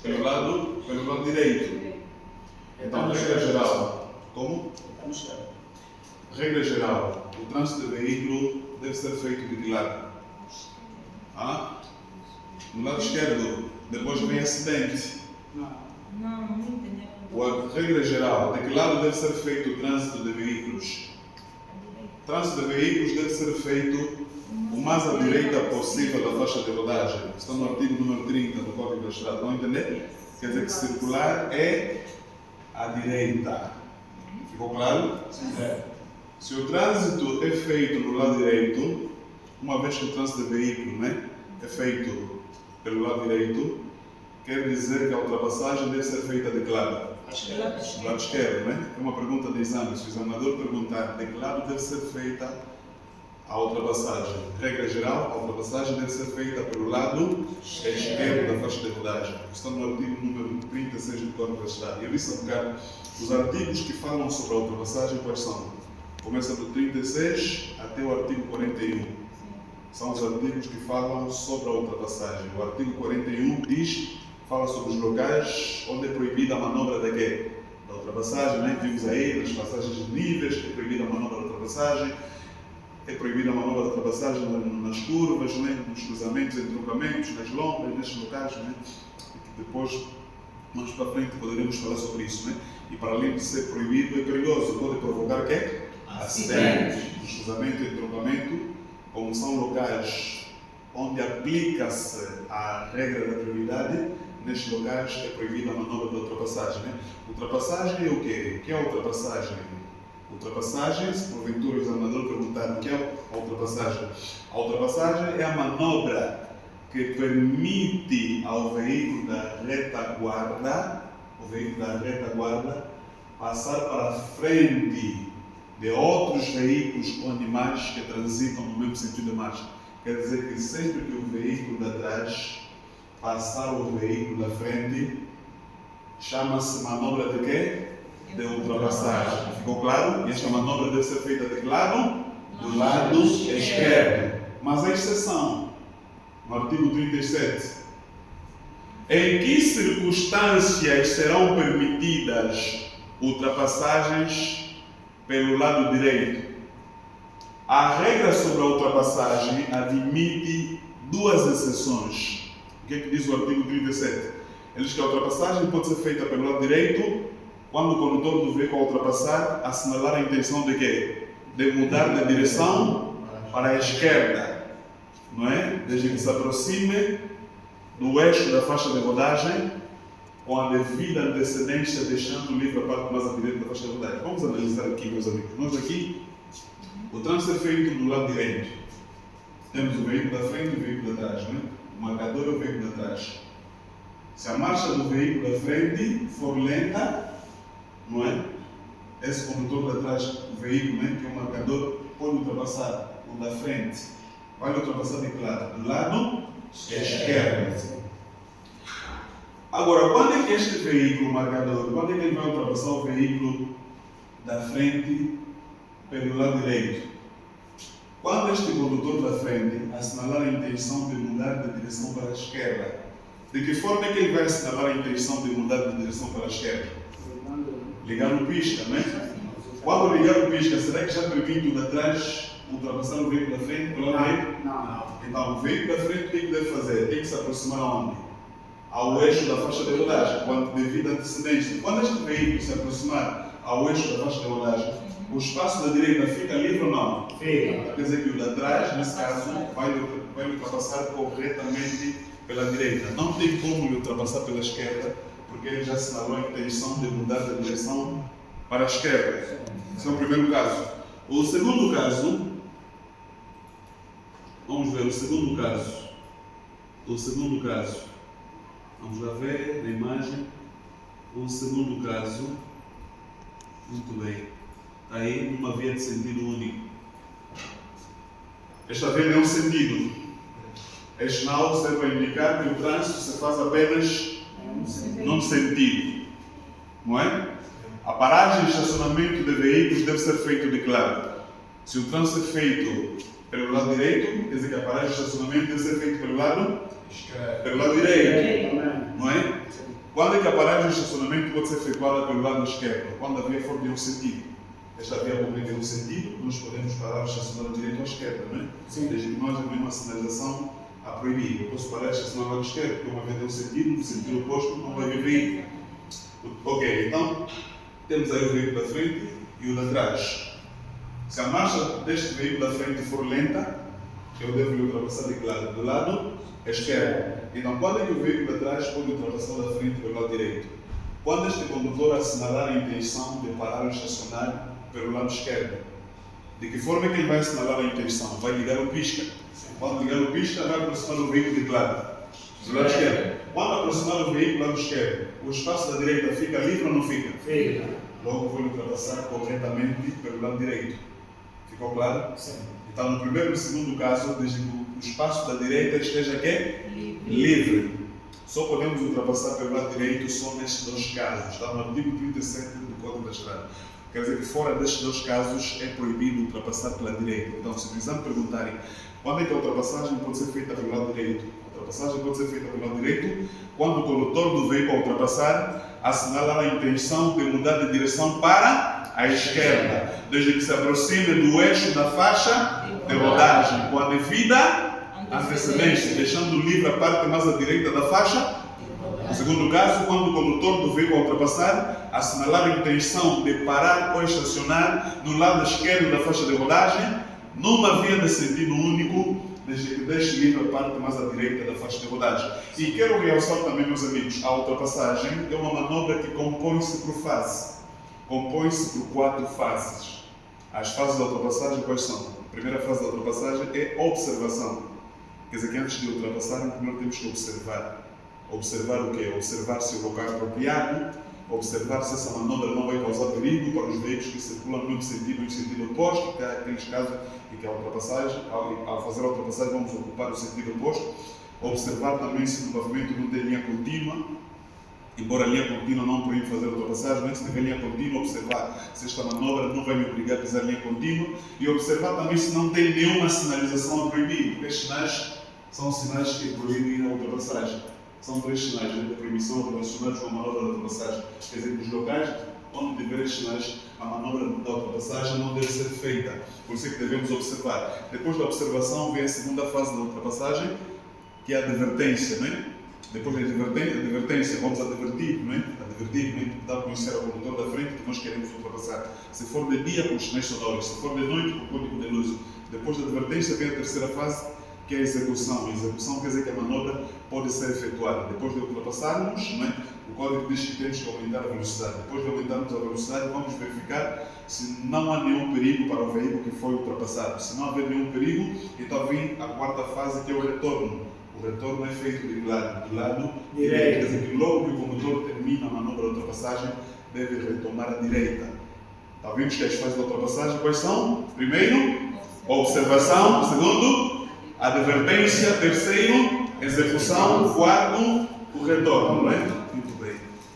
Pelo lado direito. Então, regra geral. Como? Regra geral. O trânsito de veículo deve ser feito de que lado? No lado esquerdo. Depois vem acidente. Não entendi. A regra geral. De que lado deve ser feito o trânsito de veículos? O trânsito de veículos deve ser feito o mais à direita possível da faixa de rodagem. Está no artigo número 30 do Código da Estrada. Estão a entender? Quer dizer que circular é à direita. Ficou claro? Sim. Se o trânsito é feito no lado direito, uma vez que o trânsito de veículo, é feito pelo lado direito, quer dizer que a ultrapassagem deve ser feita de que lado? Do lado esquerdo, É uma pergunta de exame. Se o examinador perguntar de que lado deve ser feita a ultrapassagem, regra geral, a ultrapassagem deve ser feita pelo lado esquerdo da faixa de rodagem. Está no artigo número 36 do Código da Estrada. Eu disse há bocado, os artigos que falam sobre a ultrapassagem, quais são? Começa do 36 até o artigo 41. São os artigos que falam sobre a ultrapassagem. O artigo 41 fala sobre os locais onde é proibida a manobra da quê? Da ultrapassagem, Vimos aí, nas passagens de níveis, é proibida a manobra da ultrapassagem. É proibida a manobra de ultrapassagem nas curvas, nos cruzamentos, entroncamentos, nas lombas, nestes locais, Depois, mais para frente, poderemos falar sobre isso, E para além de ser proibido, é perigoso. Pode provocar o quê? Acidentes. Nos cruzamentos e entroncamento, como são locais onde aplica-se a regra da prioridade, nestes locais é proibida a manobra de ultrapassagem, Ultrapassagem é o quê? O que é a ultrapassagem? Ultrapassagem, se porventura o examinador perguntar o que é a ultrapassagem. A ultrapassagem é a manobra que permite ao veículo da retaguarda, passar para a frente de outros veículos ou animais que transitam no mesmo sentido de marcha. Quer dizer que sempre que o veículo de trás passar o veículo da frente, chama-se manobra de quê? De ultrapassagem. Ficou claro? E esta manobra deve ser feita de que lado? Do lado esquerdo. Mas a exceção, no artigo 37. Em que circunstâncias serão permitidas ultrapassagens pelo lado direito? A regra sobre a ultrapassagem admite duas exceções. O que é que diz o artigo 37? Ele diz que a ultrapassagem pode ser feita pelo lado direito quando o condutor do veículo ao ultrapassar assinalar a intenção de quê? De mudar de direção para a esquerda, Desde que se aproxime do eixo da faixa de rodagem com a devida antecedência, deixando livre a parte mais à direita da faixa de rodagem. Vamos analisar aqui, meus amigos. Nós aqui, o trânsito é feito do lado direito. Temos o veículo da frente e o veículo da trás, O marcador é o veículo da trás. Se a marcha do veículo da frente for lenta, Esse condutor de trás do veículo, que é o marcador, pode ultrapassar o da frente. Vai ultrapassar de que lado? Do lado esquerdo. Agora, quando é que este veículo, o marcador, quando é que ele vai ultrapassar o veículo da frente pelo lado direito? Quando este condutor da frente assinalar a intenção de mudar de direção para a esquerda. De que forma é que ele vai assinalar a intenção de mudar de direção para a esquerda? Ligar o pisca, Quando ligar o pisca, será que já permite o de trás ultrapassar o veículo da frente pelo lado direito? Não. Então, o veículo da frente o que deve fazer? Tem que se aproximar aonde? Ao eixo da faixa de rodagem, quando devido à antecedência. Quando este veículo se aproximar ao eixo da faixa de rodagem, o espaço da direita fica livre ou não? Fica. Quer dizer que o de trás, nesse caso, vai ultrapassar corretamente pela direita. Não tem como lhe ultrapassar pela esquerda, porque ele já assinalou a intenção de mudar de direção para a esquerda. Esse é o primeiro caso. O segundo caso, vamos ver o segundo caso. Vamos lá ver na imagem. O segundo caso, muito bem, está aí numa via de sentido único. Esta via é um sentido. Este sinal serve para indicar que o trânsito se faz apenas num sentido. A paragem e estacionamento de veículos deve ser feito de que lado? Se o trânsito é feito pelo lado direito, quer dizer que a paragem e estacionamento deve ser feito pelo lado direito. Quando é que a paragem de estacionamento pode ser efetuada pelo lado esquerdo? Quando a via for de um sentido. Esta via compreende um sentido, nós podemos parar e estacionar da direita ou à esquerda, não é? Sim. Desde que não haja nenhuma sinalização a proibir. Eu posso parar e estacionar do lado esquerdo, porque uma via de um sentido, no sentido oposto não vai haver veículo. Ok, então temos aí o veículo da frente e o da trás. Se a marcha deste veículo da frente for lenta, eu devo lhe ultrapassar de que lado? Do lado esquerdo. Então, quando é que o veículo de trás pode ultrapassar da frente pelo lado direito? Quando este condutor assinalar a intenção de parar ou estacionar pelo lado esquerdo. De que forma é que ele vai assinalar a intenção? Vai ligar o pisca. Quando ligar o pisca, vai aproximar o veículo de que lado? Do lado esquerdo. Quando aproximar o veículo do lado esquerdo, o espaço da direita fica livre ou não fica? Fica. Logo vou ultrapassar corretamente pelo lado direito. Ficou claro? Sim. Então, no primeiro e no segundo caso, desde que o espaço da direita esteja aqui? Livre. Livre. Só podemos ultrapassar pelo lado direito só nestes dois casos. Está no artigo 37 do Código da Estrada. Quer dizer que fora destes dois casos é proibido ultrapassar pela direita. Então, se precisam perguntarem quando é que a ultrapassagem pode ser feita pelo lado direito? A ultrapassagem pode ser feita pelo lado direito quando o condutor do veículo ultrapassar assinalar a intenção de mudar de direção para a esquerda, desde que se aproxime do eixo da faixa de rodagem, com a devida antecedência, deixando livre a parte mais à direita da faixa. No segundo caso, quando o condutor do veículo ultrapassar, assinalar a intenção de parar ou estacionar no lado esquerdo da faixa de rodagem, numa via de sentido único, desde que deixe livre a parte mais à direita da faixa de rodagem. E quero realçar também, meus amigos, a ultrapassagem é uma manobra que compõe-se por fase. Compõe-se por 4 fases. As fases da ultrapassagem quais são? A primeira fase da ultrapassagem é observação. Quer dizer que antes de ultrapassar, primeiro temos que observar. Observar o quê? Observar se o local é apropriado, observar se essa manobra não vai causar perigo para os veículos que circulam no mesmo sentido ou em sentido oposto, porque há aqueles casos em que a ultrapassagem, ao fazer a ultrapassagem, vamos ocupar o sentido oposto. Observar também se o pavimento não tem linha contínua, embora a linha contínua não proíbe fazer a ultrapassagem, mas se tiver linha contínua, observar se esta manobra não vai me obrigar a pisar linha contínua e observar também se não tem nenhuma sinalização a proibir, porque estes sinais são sinais que proíbem a ultrapassagem. São 3 sinais de proibição relacionados com a manobra da ultrapassagem. Quer dizer, nos locais onde tiver estes sinais, a manobra da ultrapassagem não deve ser feita. Por isso é que devemos observar. Depois da observação vem a segunda fase da ultrapassagem, que é a advertência, não é? Depois da advertência, vamos advertir, não é? Advertir, não é? Dar a conhecer ao condutor da frente que nós queremos ultrapassar. Se for de dia, com os sinais sonoros. Se for de noite, com o código de luz. Depois da advertência vem a terceira fase, que é a execução. A execução quer dizer que a manobra pode ser efetuada. Depois de ultrapassarmos, não é? O código diz que temos que aumentar a velocidade. Depois de aumentarmos a velocidade, vamos verificar se não há nenhum perigo para o veículo que foi ultrapassado. Se não houver nenhum perigo, então vem a quarta fase, que é o retorno. O retorno é feito do lado direito. Quer dizer que logo que o condutor termina a manobra de ultrapassagem, deve retomar à direita. Está vendo que as fases da ultrapassagem quais são? Primeiro, observação. Segundo, advertência. Terceiro, execução. Quarto, o retorno, não é?